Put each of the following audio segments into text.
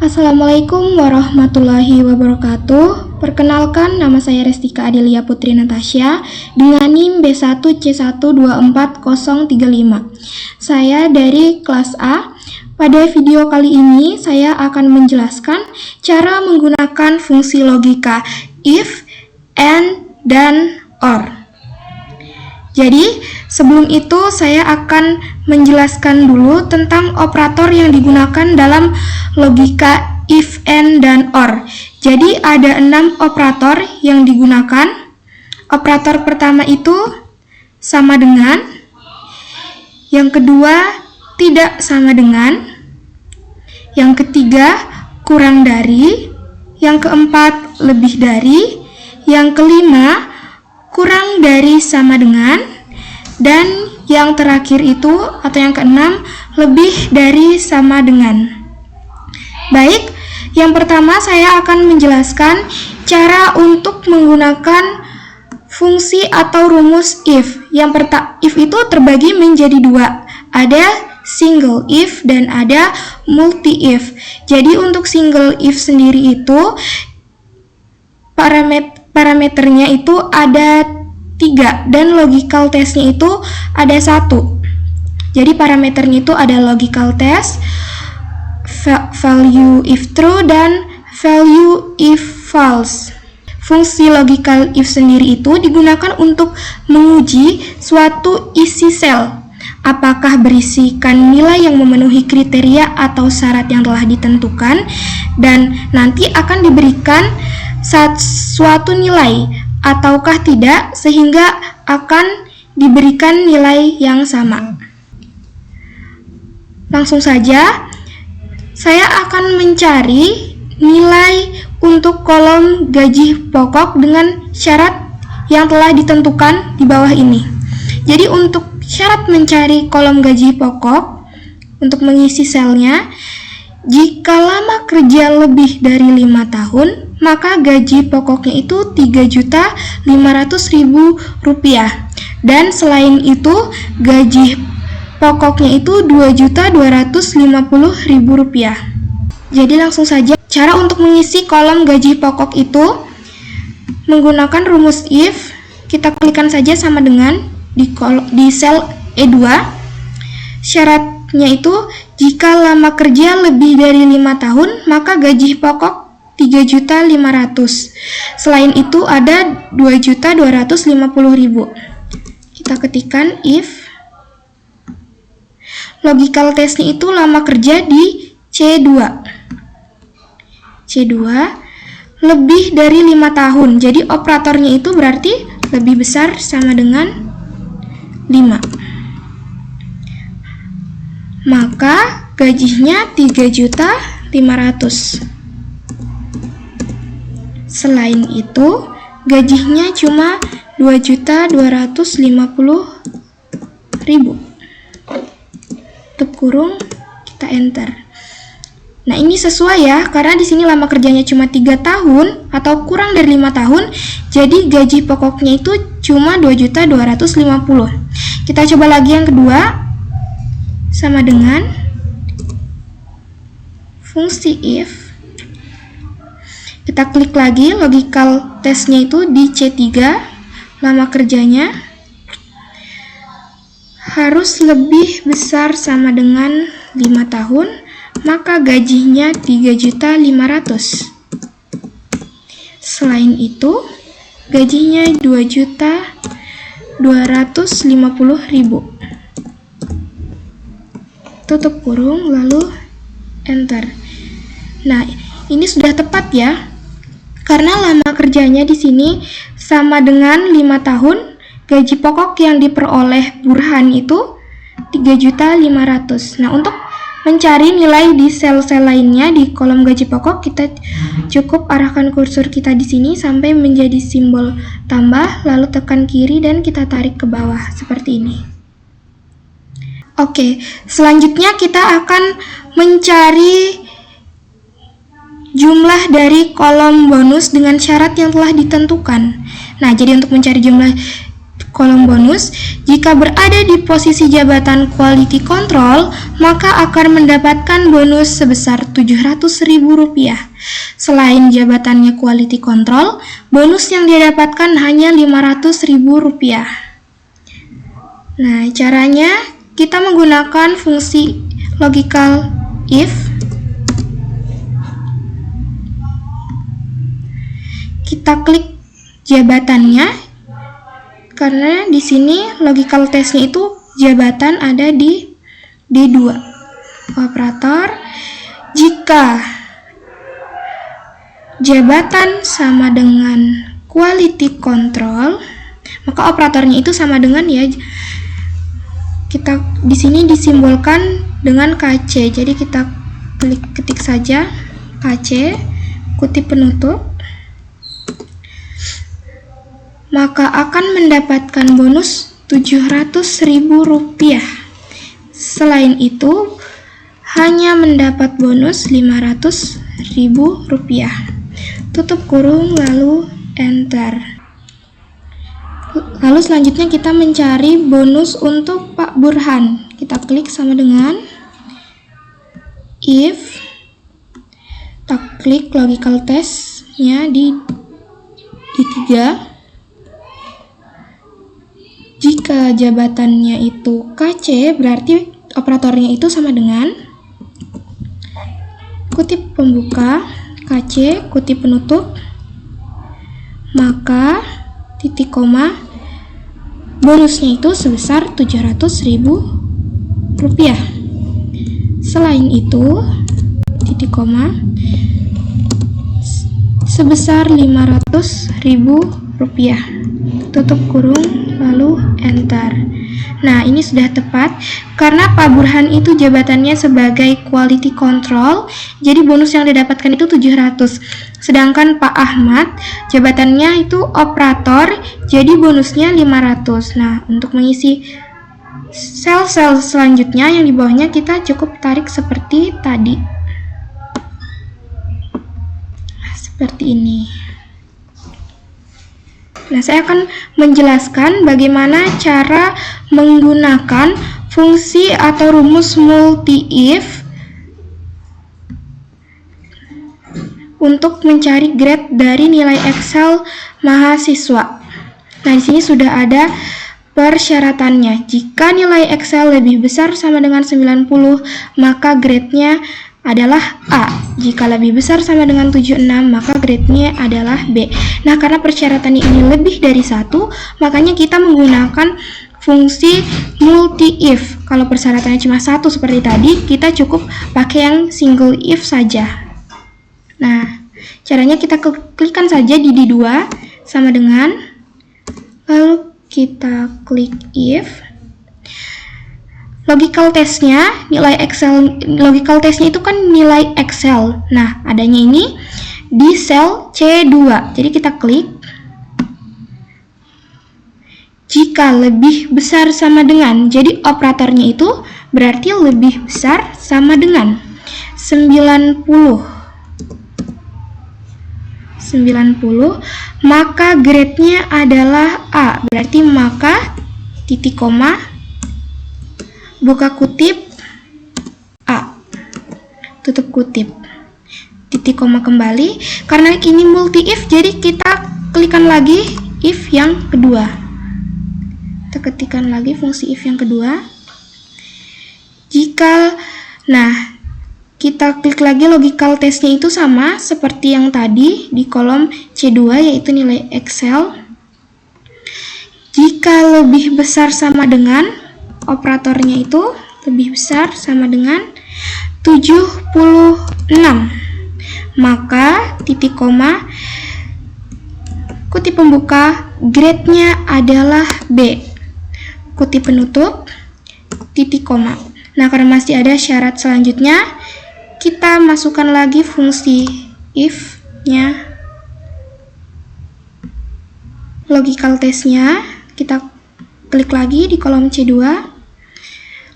Assalamualaikum warahmatullahi wabarakatuh. Perkenalkan, nama saya Restika Adelia Putri Natasha dengan NIM B1C124035. Saya dari kelas A. Pada video kali ini saya akan menjelaskan cara menggunakan fungsi logika if, and, dan, or. Jadi, sebelum itu saya akan menjelaskan dulu tentang operator yang digunakan dalam logika if, and, dan, or. Jadi, ada 6 operator yang digunakan. Operator pertama itu sama dengan, yang kedua tidak sama dengan, yang ketiga kurang dari, yang keempat lebih dari, yang kelima kurang dari sama dengan, dan yang terakhir itu atau yang keenam lebih dari sama dengan. Baik, yang pertama saya akan menjelaskan cara untuk menggunakan fungsi atau rumus if. If itu terbagi menjadi 2. Ada single if dan ada multi if. Jadi untuk single if sendiri itu parameternya itu ada 3 dan logical testnya itu ada 1. Jadi parameternya itu ada logical test, value if true, dan value if false. Fungsi logical if sendiri itu digunakan untuk menguji suatu isi sel. Apakah berisikan nilai yang memenuhi kriteria atau syarat yang telah ditentukan, dan nanti akan diberikan suatu nilai ataukah tidak, sehingga akan diberikan nilai yang sama. Langsung saja, saya akan mencari nilai untuk kolom gaji pokok dengan syarat yang telah ditentukan di bawah ini. Jadi untuk syarat mencari kolom gaji pokok untuk mengisi selnya, jika lama kerja lebih dari 5 tahun, maka gaji pokoknya itu Rp3.500.000. Dan selain itu, gaji pokoknya itu Rp2.250.000. Jadi langsung saja, cara untuk mengisi kolom gaji pokok itu menggunakan rumus if. Kita klikkan saja sama dengan di sel E2. Syaratnya itu, jika lama kerja lebih dari 5 tahun, maka gaji pokok Rp3.500.000. Selain itu ada Rp2.250.000. Kita ketikkan if. Logical testnya itu lama kerja di C2. C2 lebih dari 5 tahun. Jadi operatornya itu berarti lebih besar sama dengan 5. Maka gajinya Rp3.500.000. Selain itu, gajinya cuma Rp2.250.000. Tutup kurung, kita enter. Nah, ini sesuai ya, karena di sini lama kerjanya cuma 3 tahun atau kurang dari 5 tahun, jadi gaji pokoknya itu cuma Rp2.250.000. Kita coba lagi yang kedua, sama dengan fungsi if. Kita klik lagi, logical testnya itu di C3, lama kerjanya harus lebih besar sama dengan 5 tahun, maka gajinya Rp3.500.000. Selain itu, gajinya Rp2.250.000. Tutup kurung, lalu enter. Nah, ini sudah tepat ya, karena lama kerjanya di sini sama dengan 5 tahun. Gaji pokok yang diperoleh Burhan itu Rp3.500.000. Nah, untuk mencari nilai di sel-sel lainnya di kolom gaji pokok, kita cukup arahkan kursor kita di sini sampai menjadi simbol tambah, lalu tekan kiri dan kita tarik ke bawah seperti ini. Oke, selanjutnya kita akan mencari jumlah dari kolom bonus dengan syarat yang telah ditentukan. Nah, jadi untuk mencari jumlah kolom bonus, jika berada di posisi jabatan quality control, maka akan mendapatkan bonus sebesar Rp700.000. Selain jabatannya quality control, bonus yang dia dapatkan hanya Rp500.000. Nah, caranya kita menggunakan fungsi logical if. Kita klik jabatannya, karena di sini logical testnya itu jabatan ada di D2. Operator, jika jabatan sama dengan quality control, maka operatornya itu sama dengan ya. Kita di sini disimbolkan dengan KC. Jadi kita ketik saja KC, kutip penutup, maka akan mendapatkan bonus Rp700.000. Selain itu, hanya mendapat bonus Rp500.000. Tutup kurung, lalu enter. Lalu selanjutnya kita mencari bonus untuk Pak Burhan. Kita klik sama dengan if. Kita klik logical test-nya di 3. Jika jabatannya itu KC, berarti operatornya itu sama dengan kutip pembuka, KC, kutip penutup, maka titik koma, bonusnya itu sebesar Rp700.000. Selain itu, titik koma, sebesar Rp500.000. Tutup kurung, lalu enter. Nah, ini sudah tepat karena Pak Burhan itu jabatannya sebagai quality control, jadi bonus yang didapatkan itu 700. Sedangkan Pak Ahmad jabatannya itu operator, jadi bonusnya 500. Nah, untuk mengisi sel-sel selanjutnya yang di bawahnya kita cukup tarik seperti tadi. Seperti ini. Nah, saya akan menjelaskan bagaimana cara menggunakan fungsi atau rumus multi-if untuk mencari grade dari nilai Excel mahasiswa. Nah, di sini sudah ada persyaratannya. Jika nilai Excel lebih besar sama dengan 90, maka grade-nya adalah A. Jika lebih besar sama dengan 76, maka grade-nya adalah B. Nah, karena persyaratannya ini lebih dari 1, makanya kita menggunakan fungsi multi-if. Kalau persyaratannya cuma 1 seperti tadi, kita cukup pakai yang single if saja. Nah, caranya kita klikkan saja di D2 sama dengan, lalu kita klik if. Logical testnya, nilai Excel, logical testnya itu kan nilai Excel. Nah, adanya ini di sel C2. Jadi kita klik. Jika lebih besar sama dengan, jadi operatornya itu berarti lebih besar sama dengan 90, maka grade-nya adalah A. Berarti maka titik koma, buka kutip, A, tutup kutip, titik koma kembali. Karena ini multi if, jadi kita klikkan lagi if yang kedua. Kita ketikkan lagi fungsi if yang kedua. Nah, kita klik lagi logical testnya itu sama seperti yang tadi di kolom C2, yaitu nilai Excel. Jika lebih besar sama dengan, operatornya itu lebih besar sama dengan 76, maka titik koma, kutip pembuka, grade-nya adalah B, kutip penutup, titik koma. Nah, karena masih ada syarat selanjutnya, kita masukkan lagi fungsi if-nya, logical test-nya, kita klik lagi di kolom C2,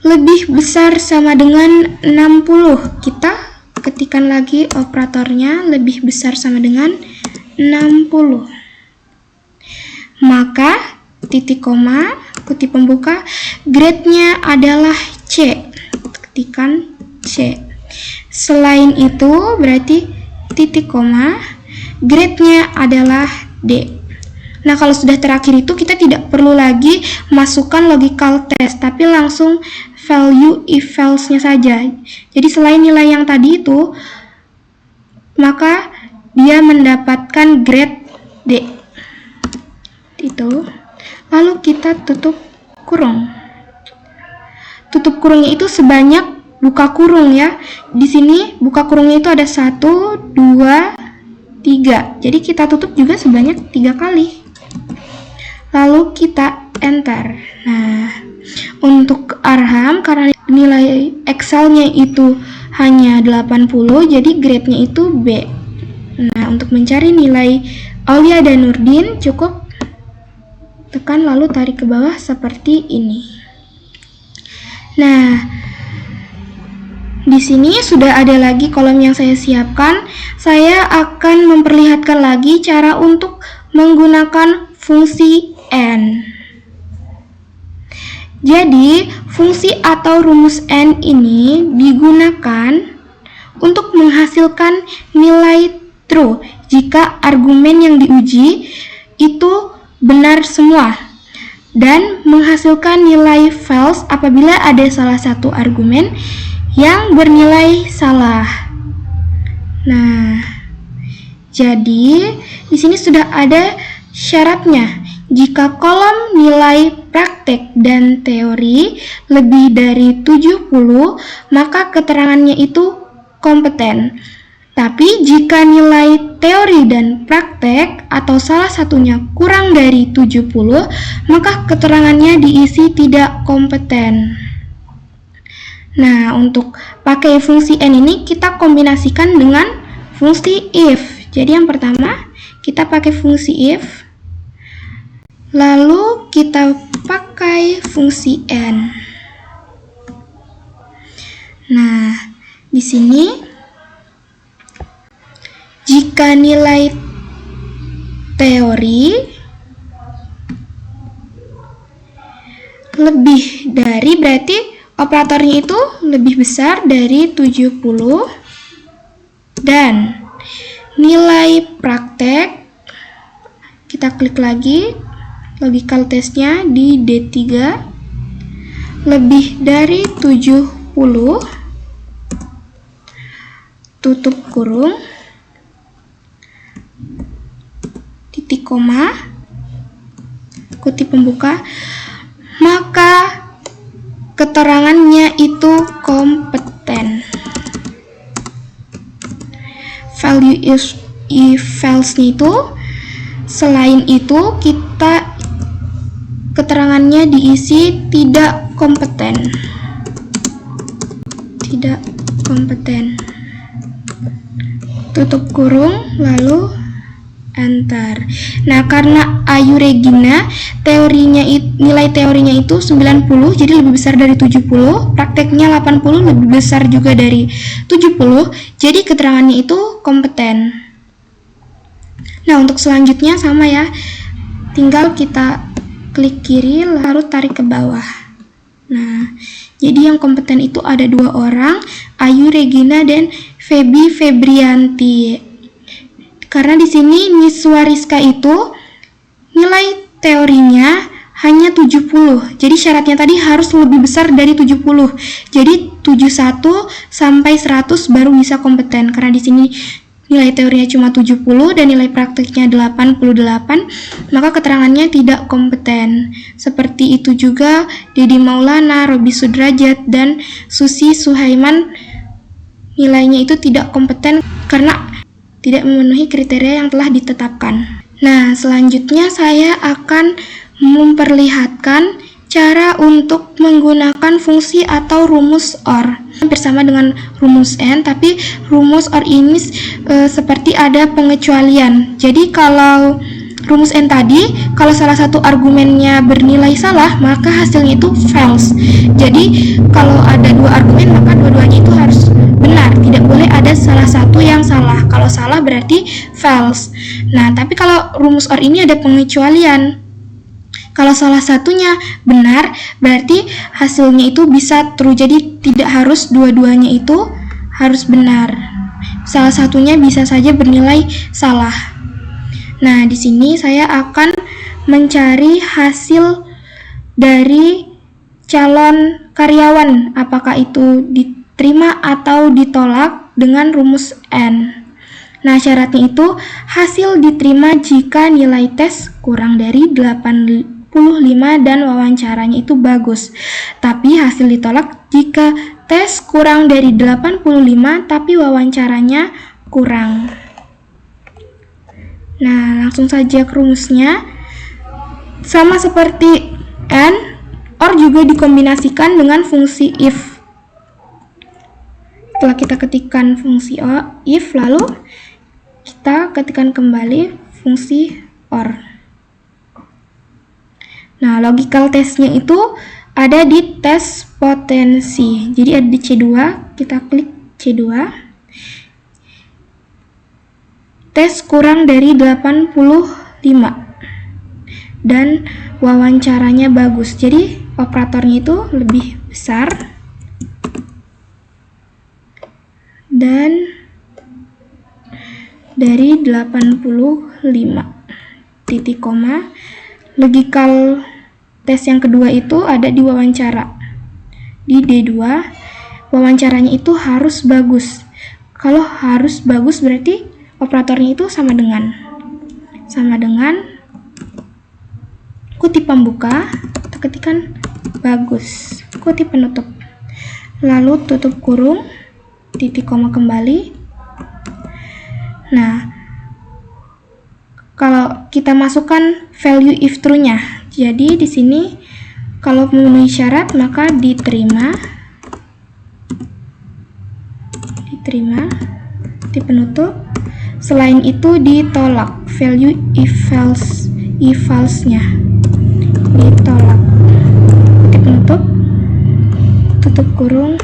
lebih besar sama dengan 60. Kita ketikkan lagi operatornya, lebih besar sama dengan 60. Maka titik koma, kutip pembuka, grade-nya adalah C. Ketikkan C. Selain itu berarti titik koma, grade-nya adalah D. Nah, kalau sudah terakhir itu kita tidak perlu lagi masukkan logical test, tapi langsung value if else-nya saja. Jadi selain nilai yang tadi itu, maka dia mendapatkan grade D. Itu. Lalu kita tutup kurung. Tutup kurungnya itu sebanyak buka kurung ya. Di sini buka kurungnya itu ada 1, 2, 3. Jadi kita tutup juga sebanyak 3 kali. Lalu kita enter. Nah, untuk Arham karena nilai Excel-nya itu hanya 80, jadi grade-nya itu B. Nah, untuk mencari nilai Aulia dan Nurdin cukup tekan lalu tarik ke bawah seperti ini. Nah, di sini sudah ada lagi kolom yang saya siapkan. Saya akan memperlihatkan lagi cara untuk menggunakan fungsi N. Jadi, fungsi atau rumus N ini digunakan untuk menghasilkan nilai true jika argumen yang diuji itu benar semua, dan menghasilkan nilai false apabila ada salah satu argumen yang bernilai salah. Nah, jadi di sini sudah ada syaratnya. Jika kolom nilai praktek dan teori lebih dari 70, maka keterangannya itu kompeten. Tapi jika nilai teori dan praktek atau salah satunya kurang dari 70, maka keterangannya diisi tidak kompeten. Nah, untuk pakai fungsi N ini kita kombinasikan dengan fungsi if. Jadi yang pertama kita pakai fungsi if, lalu kita pakai fungsi N. Nah, di sini jika nilai teori lebih dari, berarti operatornya itu lebih besar dari 70, dan nilai praktek kita klik lagi logical testnya di D3 lebih dari 70, tutup kurung, titik koma, kutip pembuka, maka keterangannya itu kompeten. Value if false-nya itu, selain itu kita keterangannya diisi tidak kompeten. Tidak kompeten. Tutup kurung lalu enter. Nah, karena Ayu Regina nilai teorinya itu 90, jadi lebih besar dari 70, prakteknya 80, lebih besar juga dari 70, jadi keterangannya itu kompeten. Nah, untuk selanjutnya sama ya, tinggal kita klik kiri lalu tarik ke bawah. Nah, jadi yang kompeten itu ada 2 orang, Ayu Regina dan Feby Febrianti. Karena di sini Niswa Rizka itu nilai teorinya hanya 70. Jadi syaratnya tadi harus lebih besar dari 70. Jadi 71 sampai 100 baru bisa kompeten. Karena di sini nilai teorinya cuma 70 dan nilai praktiknya 88, maka keterangannya tidak kompeten. Seperti itu juga Dedi Maulana, Robi Sudrajat, dan Susi Suhaiman nilainya itu tidak kompeten karena tidak memenuhi kriteria yang telah ditetapkan. Nah, selanjutnya saya akan memperlihatkan cara untuk menggunakan fungsi atau rumus OR. Hampir sama dengan rumus N, tapi rumus OR ini seperti ada pengecualian. Jadi kalau rumus N tadi, kalau salah satu argumennya bernilai salah, maka hasilnya itu false. Jadi kalau ada 2 argumen, maka dua-duanya itu harus benar, tidak boleh ada salah satu yang salah. Kalau salah berarti false. Nah, tapi kalau rumus OR ini ada pengecualian. Kalau salah satunya benar, berarti hasilnya itu bisa true. Jadi tidak harus dua-duanya itu harus benar. Salah satunya bisa saja bernilai salah. Nah, di sini saya akan mencari hasil dari calon karyawan, apakah itu diterima atau ditolak dengan rumus N. Nah, syaratnya itu hasil diterima jika nilai tes kurang dari 85 dan wawancaranya itu bagus. Tapi hasil ditolak jika tes kurang dari 85 tapi wawancaranya kurang. Nah, langsung saja ke rumusnya. Sama seperti N, OR juga dikombinasikan dengan fungsi if. Setelah kita ketikkan fungsi if, lalu kita ketikkan kembali fungsi OR. Nah, logical testnya itu ada di tes potensi. Jadi ada di C2, kita klik C2. Tes kurang dari 85 dan wawancaranya bagus. Jadi operatornya itu lebih besar dan dari 85 titik koma. Logical tes yang kedua itu ada di wawancara. Di D2, wawancaranya itu harus bagus. Kalau harus bagus berarti operatornya itu sama dengan kutip pembuka, kita ketikkan bagus, kutip penutup, lalu tutup kurung, titik koma kembali. Nah, kalau kita masukkan value if true-nya, jadi di sini kalau memenuhi syarat maka diterima, titik penutup. Selain itu ditolak, value if false-nya ditolak, titik penutup, tutup kurung,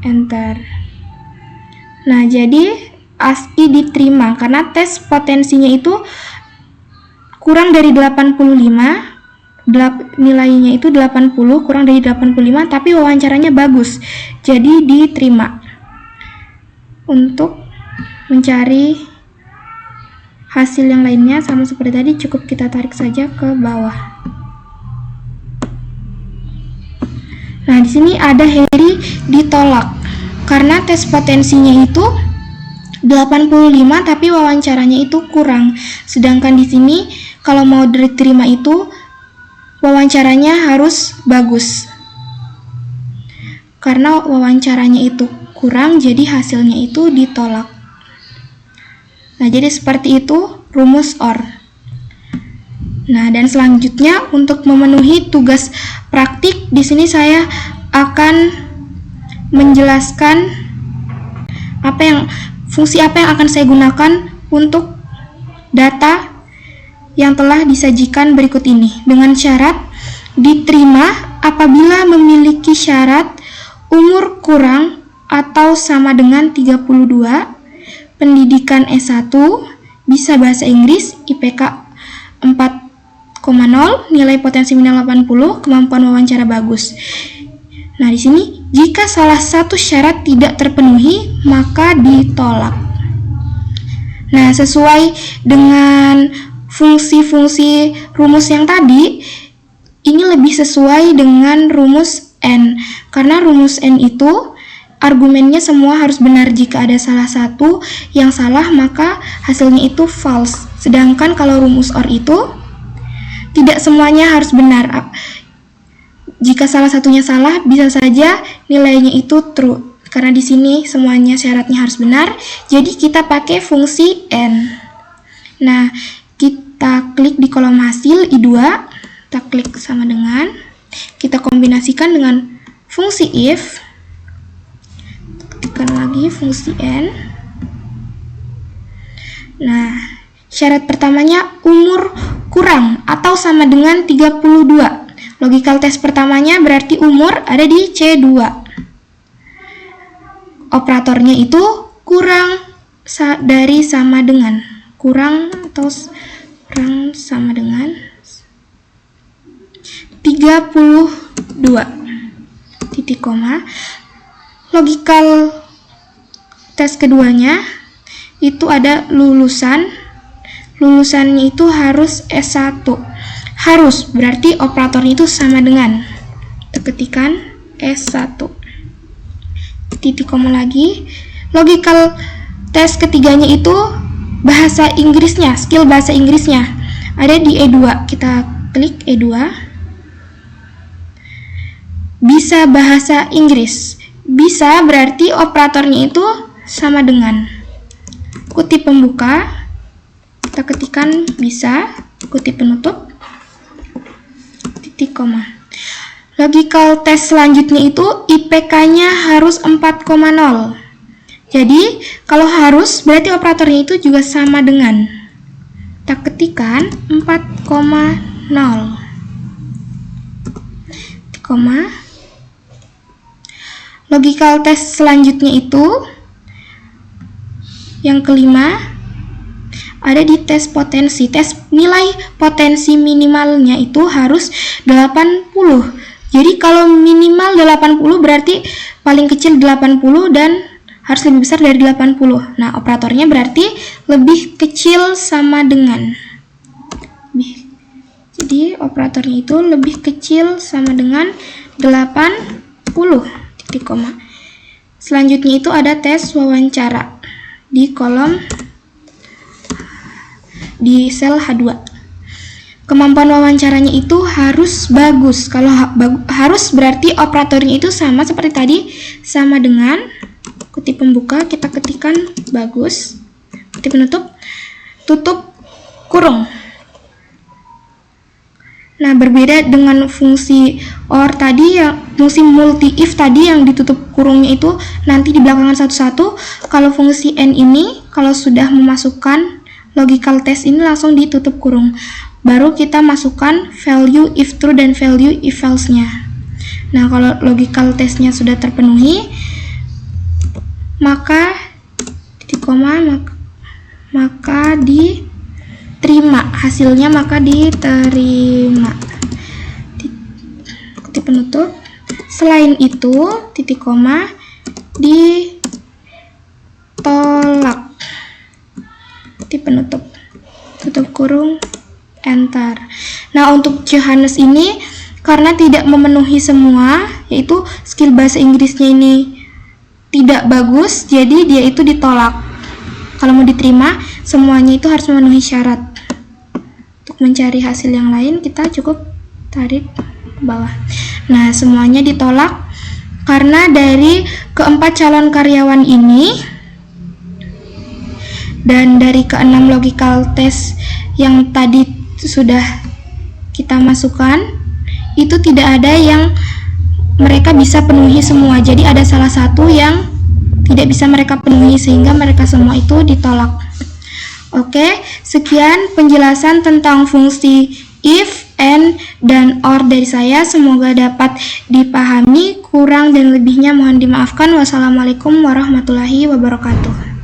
enter. Nah, jadi ASCII diterima karena tes potensinya itu kurang dari 85, nilainya itu 80, kurang dari 85, tapi wawancaranya bagus, jadi diterima. Untuk mencari hasil yang lainnya sama seperti tadi, cukup kita tarik saja ke bawah. Nah, di sini ada Harry ditolak karena tes potensinya itu 85 tapi wawancaranya itu kurang. Sedangkan di sini kalau mau diterima itu wawancaranya harus bagus. Karena wawancaranya itu kurang, jadi hasilnya itu ditolak. Nah, jadi seperti itu rumus OR. Nah, dan selanjutnya untuk memenuhi tugas praktik, di sini saya akan menjelaskan fungsi apa yang akan saya gunakan untuk data yang telah disajikan berikut ini, dengan syarat diterima apabila memiliki syarat umur kurang atau sama dengan 32, pendidikan S1, bisa bahasa Inggris, IPK 4,0, nilai potensi minimal 80, kemampuan wawancara bagus. Nah, di sini jika salah satu syarat tidak terpenuhi, maka ditolak. Nah, sesuai dengan fungsi-fungsi rumus yang tadi, ini lebih sesuai dengan rumus N. Karena rumus N itu argumennya semua harus benar. Jika ada salah satu yang salah, maka hasilnya itu false. Sedangkan kalau rumus OR itu tidak semuanya harus benar. Jika salah satunya salah, bisa saja nilainya itu true. Karena di sini semuanya syaratnya harus benar, jadi kita pakai fungsi N. Nah, kita klik di kolom hasil I2, kita klik sama dengan, kita kombinasikan dengan fungsi if, ketikkan lagi fungsi N. Nah, syarat pertamanya umur kurang atau sama dengan 32. Logical test pertamanya berarti umur ada di C2. Operatornya itu kurang dari sama dengan. Kurang atau kurang sama dengan. 32 titik koma. Logical test keduanya itu ada lulusannya itu harus S1. Harus berarti operatornya itu sama dengan, kita ketikkan S1 titik koma lagi. Logical test ketiganya itu bahasa Inggrisnya, skill bahasa Inggrisnya ada di E2. Kita klik E2. Bisa bahasa Inggris. Bisa berarti operatornya itu sama dengan, kutip pembuka, kita ketikkan bisa, kutip penutup, titik koma. Logical test selanjutnya itu IPK-nya harus 4,0. Jadi, kalau harus berarti operatornya itu juga sama dengan, kita ketikkan 4,0. Titik koma. Logical test selanjutnya itu yang kelima ada di tes potensi. Tes nilai potensi minimalnya itu harus 80. Jadi kalau minimal 80 berarti paling kecil 80 dan harus lebih besar dari 80. Nah, operatornya berarti lebih kecil sama dengan. Jadi operatornya itu lebih kecil sama dengan 80. Titik koma. Selanjutnya itu ada tes wawancara di kolom di sel H2. Kemampuan wawancaranya itu harus bagus. Kalau harus berarti operatornya itu sama seperti tadi, sama dengan, kutip pembuka kita ketikkan bagus, kutip penutup, tutup kurung. Nah, berbeda dengan fungsi OR tadi, yang fungsi multi if tadi yang ditutup kurungnya itu nanti di belakangan satu-satu. Kalau fungsi AND ini, kalau sudah memasukkan logical test ini langsung ditutup kurung. Baru kita masukkan value if true dan value if false-nya. Nah, kalau logical testnya sudah terpenuhi, maka titik koma, maka diterima hasilnya, maka diterima, kutip penutup. Selain itu titik koma ditolak, kutip penutup, tutup kurung, enter. Nah, untuk Johannes ini karena tidak memenuhi semua, yaitu skill bahasa Inggrisnya ini tidak bagus, jadi dia itu ditolak. Kalau mau diterima, semuanya itu harus memenuhi syarat. Untuk mencari hasil yang lain, kita cukup tarik ke bawah. Nah, semuanya ditolak karena dari keempat calon karyawan ini dan dari keenam logical test yang tadi sudah kita masukkan, itu tidak ada yang mereka bisa penuhi semua. Jadi ada salah satu yang tidak bisa mereka penuhi sehingga mereka semua itu ditolak. Oke, sekian penjelasan tentang fungsi if, and, dan or dari saya. Semoga dapat dipahami. Kurang dan lebihnya mohon dimaafkan. Wassalamualaikum warahmatullahi wabarakatuh.